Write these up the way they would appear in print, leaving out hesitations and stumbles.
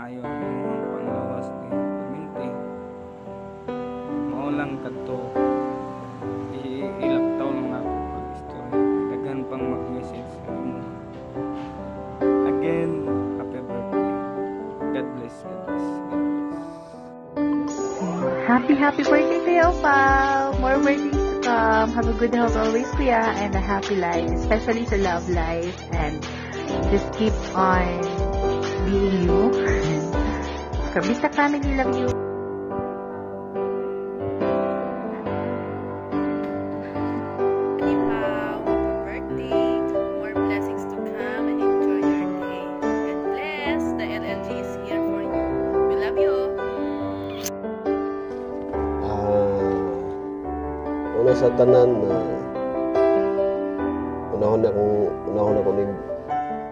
maayo ang imong panglawas ni perminti. Mao lang kadto ilaptaw lang ako pag istorya. Daghan pang mag-message sa imo. Again, happy birthday. God bless, God bless, God bless. Happy birthday to you, Pao. More birthdays to come. Have a good health always, Kuya, and a happy life, especially sa love life. And just keep on being you. Kabista family, love you. Happy Pao, happy birthday. More blessings to come and enjoy your day. God bless. The LLG is here for you. We love you. Una sa tanan na unahon ako ni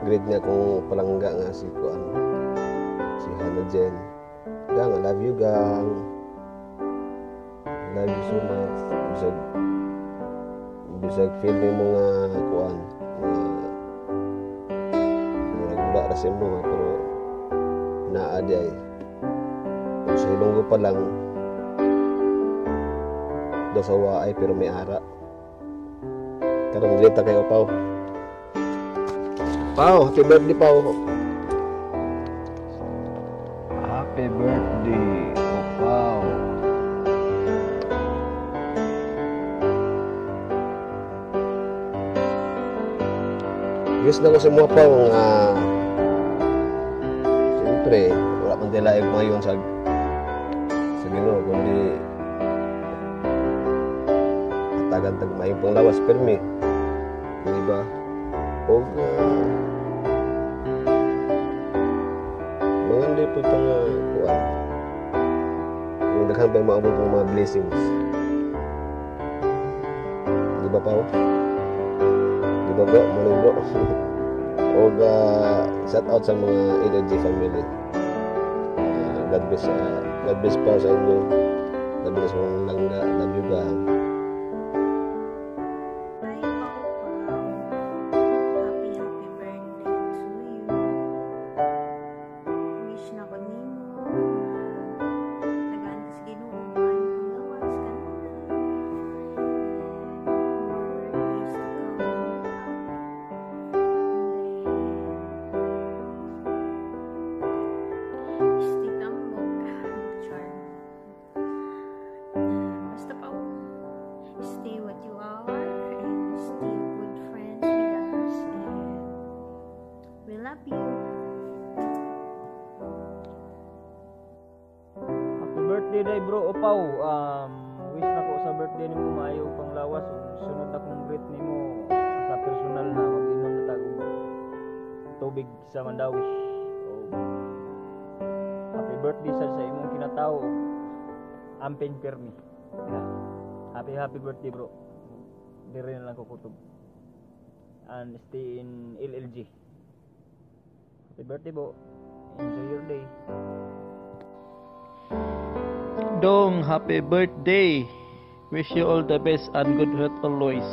grade niya kung palangga nga si Kuan, si Hannah Jen. Gang, I love you, gang. I love you so much. Bisag feel mo nga Kuan nga nagula rasim mo nga, pero naadi ay kung sa Ilonggo pa lang daw sa waay pero may ara. Karong dilita kayo, Pao. Pao, happy birthday, Pao. Happy birthday, Pao. Yes na ko sa mga Pao nga siyempre wala man dilaig mayon sa Ginoo kundi tagan-tag may panglawas permi, di ba? O mga hindi po itong kuwan yung daghan pa yung maabot ng mga blessings, di ba, Pao? Di ba, bro? Morning, bro. O shout out sa mga LLG family. God bless pa sa inyo. God bless mga langga. Love you, gang. Stay what you are and stay good friends with us, and we love you. Happy birthday day, bro Opaw. Wish na ko sa birthday nimo maayo pang lawas ug sunod akong greet nimo sa personal na mag-inom na tag tubig sa Mandawi. Happy birthday sa imong kinatawo. Amping permi. Yeah. Happy birthday, bro. Dire na lang ko kutob. And stay in LLG. Happy birthday, bro. Enjoy your day. Dong, happy birthday. Wish you all the best and good health always.